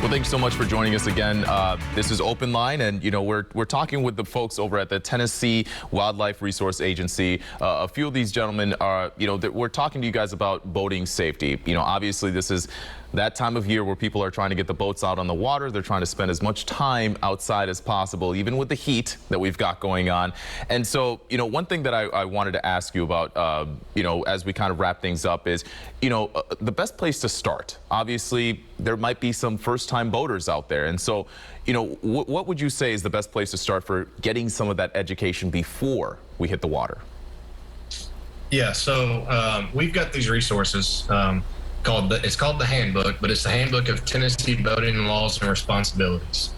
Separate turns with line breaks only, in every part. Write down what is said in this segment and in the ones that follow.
Well, thanks so much for joining us again. This is OpenLine, and we're talking with the folks over at the Tennessee Wildlife Resource Agency. A few of these gentlemen are, we're talking to you guys about boating safety. Obviously this is that time of year where people are trying to get the boats out on the water. They're trying to spend as much time outside as possible, even with the heat that we've got going on. And so, one thing that I wanted to ask you about, as we kind of wrap things up is, the best place to start. Obviously, there might be some first-time boaters out there. And so, what would you say is the best place to start for getting some of that education before we hit the water?
Yeah, so we've got these resources. It's called the Handbook, but it's the Handbook of Tennessee Boating Laws and Responsibilities.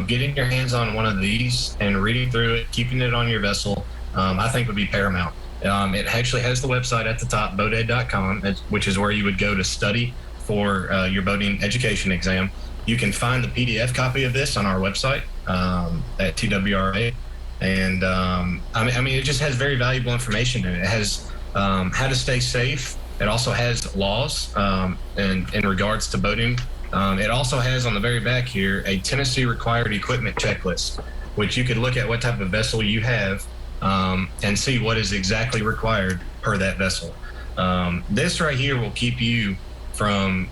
Getting your hands on one of these and reading through it, keeping it on your vessel, I think would be paramount. It actually has the website at the top, boated.com, which is where you would go to study for your boating education exam. You can find the PDF copy of this on our website at TWRA. And I mean, it just has very valuable information in it. It has how to stay safe. It also has laws in regards to boating. It also has on the very back here a Tennessee required equipment checklist, which you could look at what type of vessel you have and see what is exactly required per that vessel. This right here will keep you from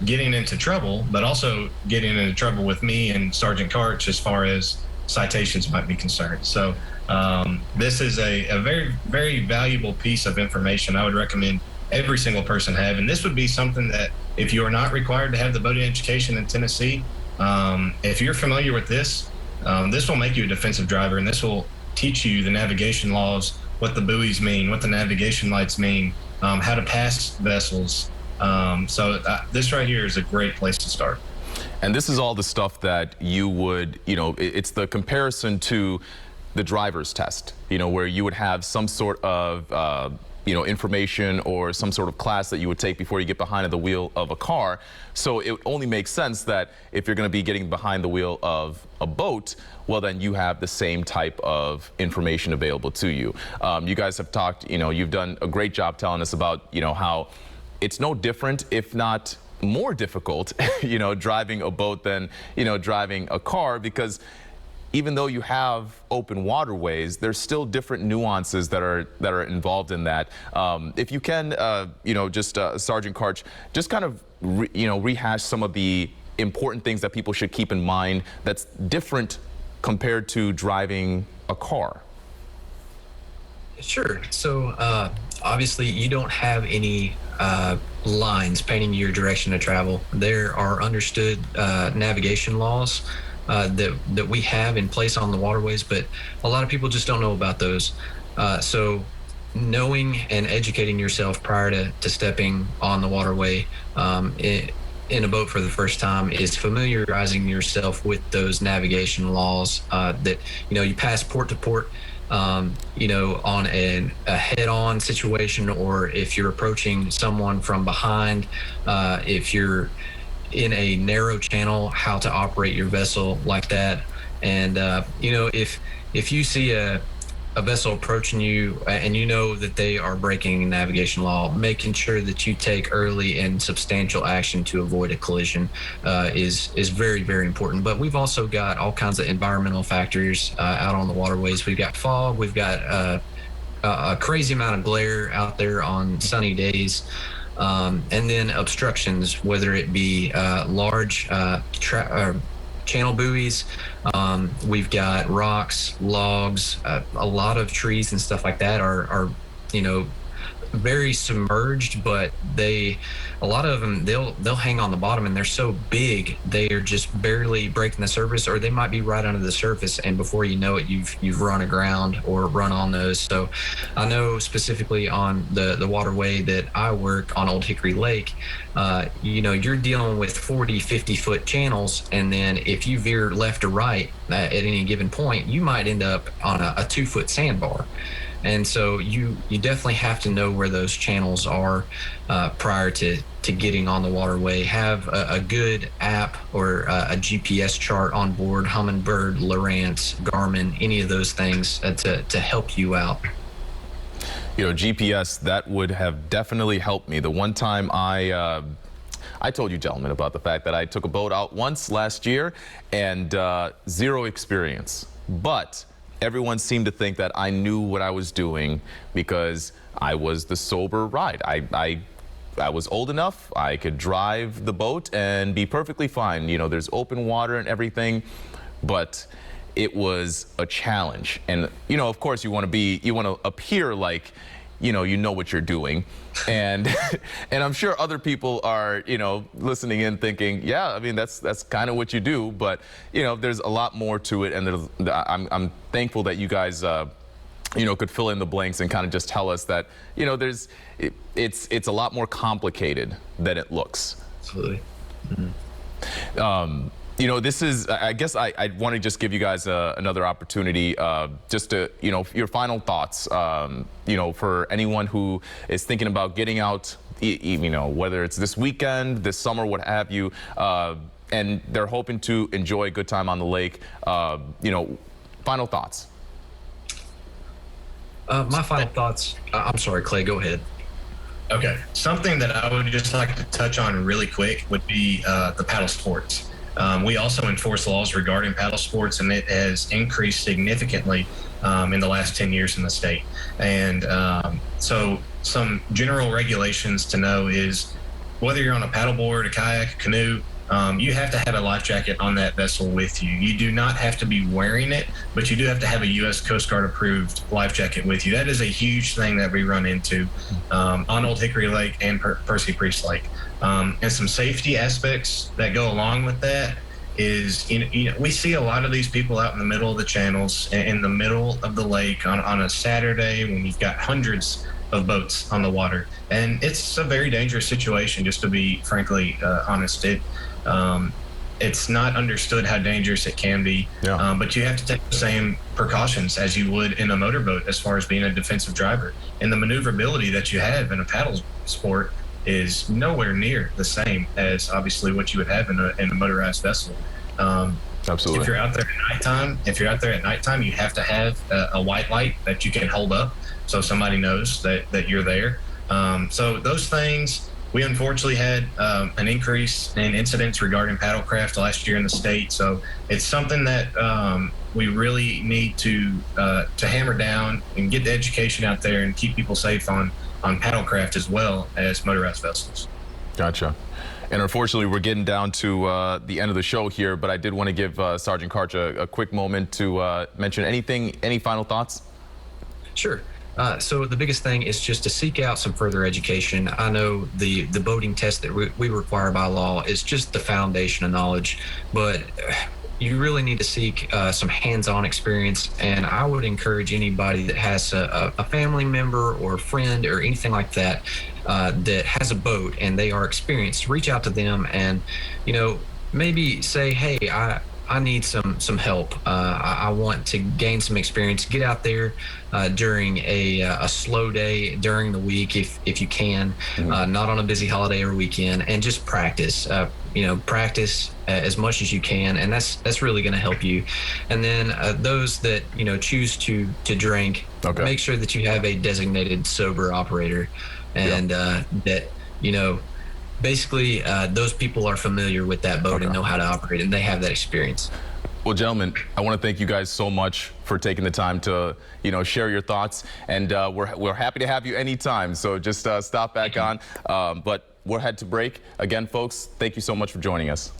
getting into trouble, but also getting into trouble with me and Sergeant Karch as far as citations might be concerned. So this is a very, very valuable piece of information I would recommend every single person have. And this would be something that if you are not required to have the boating education in Tennessee, if you're familiar with this, this will make you a defensive driver, and this will teach you the navigation laws, what the buoys mean, what the navigation lights mean, how to pass vessels. So this right here is a great place to start.
And this is all the stuff that you would, it's the comparison to the driver's test, where you would have some sort of, information or some sort of class that you would take before you get behind the wheel of a car. So it only makes sense that if you're going to be getting behind the wheel of a boat, well, then you have the same type of information available to you. You guys have talked, you've done a great job telling us about, how it's no different, if not more difficult, driving a boat than, driving a car, because even though you have open waterways, there's still different nuances that are involved in that. If you can, Sergeant Karch, just kind of, rehash some of the important things that people should keep in mind that's different compared to driving a car.
Sure. So obviously you don't have any lines painting your direction of travel. There are understood navigation laws that we have in place on the waterways, but a lot of people just don't know about those. So knowing and educating yourself prior to stepping on the waterway in a boat for the first time is familiarizing yourself with those navigation laws that, you pass port to port, on a head-on situation, or if you're approaching someone from behind, if you're in a narrow channel, how to operate your vessel like that. And if you see a vessel approaching you and you know that they are breaking navigation law, making sure that you take early and substantial action to avoid a collision is very, very important. But we've also got all kinds of environmental factors out on the waterways. We've got fog, we've got a crazy amount of glare out there on sunny days. And then obstructions, whether it be large channel buoys, we've got rocks, logs, a lot of trees and stuff like that are very submerged, but a lot of them, they'll hang on the bottom, and they're so big they are just barely breaking the surface, or they might be right under the surface, and before you know it, you've run aground or run on those. So I know specifically on the waterway that I work on Old Hickory Lake, you're dealing with 40-50 foot channels, and then if you veer left or right at any given point, you might end up on a 2-foot sandbar. And so you definitely have to know where those channels are prior to getting on the waterway. Have a good app or a GPS chart on board, Humminbird, Lowrance, Garmin, any of those things to help you out. GPS,
that would have definitely helped me. The one time I I told you gentlemen about the fact that I took a boat out once last year and zero experience. But everyone seemed to think that I knew what I was doing because I was the sober ride. I was old enough, I could drive the boat and be perfectly fine. You know, there's open water and everything, but it was a challenge. And, you know, of course you want to appear like, you know what you're doing. And and I'm sure other people are, you know, listening in thinking, yeah, I mean, that's kind of what you do. But, you know, there's a lot more to it. And I'm thankful that you guys, you know, could fill in the blanks and kind of just tell us that, you know, it's a lot more complicated than it looks.
Absolutely.
Mm-hmm. You know, this is, I guess I want to just give you guys another opportunity just to, you know, your final thoughts, you know, for anyone who is thinking about getting out, you know, whether it's this weekend, this summer, what have you, and they're hoping to enjoy a good time on the lake. You know, final thoughts.
My final thoughts, I'm sorry, Clay, go ahead.
Okay. Something that I would just like to touch on really quick would be the paddle sports. We also enforce laws regarding paddle sports, and it has increased significantly in the last 10 years in the state. And so some general regulations to know is whether you're on a paddleboard, a kayak, a canoe, you have to have a life jacket on that vessel with you. You do not have to be wearing it, but you do have to have a U.S. Coast Guard approved life jacket with you. That is a huge thing that we run into on Old Hickory Lake and Percy Priest Lake. And some safety aspects that go along with that is, you know, we see a lot of these people out in the middle of the channels, in the middle of the lake on a Saturday when you've got hundreds of boats on the water. And it's a very dangerous situation, just to be frankly honest. It's not understood how dangerous it can be, but you have to take the same precautions as you would in a motorboat as far as being a defensive driver. And the maneuverability that you have in a paddle sport is nowhere near the same as obviously what you would have in a motorized vessel.
Absolutely.
If you're out there at nighttime, you have to have a white light that you can hold up so somebody knows that you're there. So those things, we unfortunately had an increase in incidents regarding paddlecraft last year in the state. So it's something that we really need to hammer down and get the education out there and keep people safe on paddlecraft as well as motorized vessels.
Gotcha. And unfortunately, we're getting down to the end of the show here, but I did want to give Sergeant Karch a quick moment to mention any final thoughts?
Sure. So the biggest thing is just to seek out some further education. I know the boating test that we require by law is just the foundation of knowledge, but you really need to seek some hands-on experience. And I would encourage anybody that has a family member or a friend or anything like that that has a boat and they are experienced, reach out to them and, you know, maybe say, hey, I need some help. I want to gain some experience. Get out there during a slow day during the week if you can, not on a busy holiday or weekend, and just practice. You know, practice as much as you can, and that's really going to help you. And then those that, you know, choose to drink, make sure that you have a designated sober operator, and that, you know, basically those people are familiar with that boat and know how to operate, and they have that experience.
Well, gentlemen, I want to thank you guys so much for taking the time to, you know, share your thoughts, and we're happy to have you anytime. So just stop back on. But we'll head to break again, folks. Thank you so much for joining us.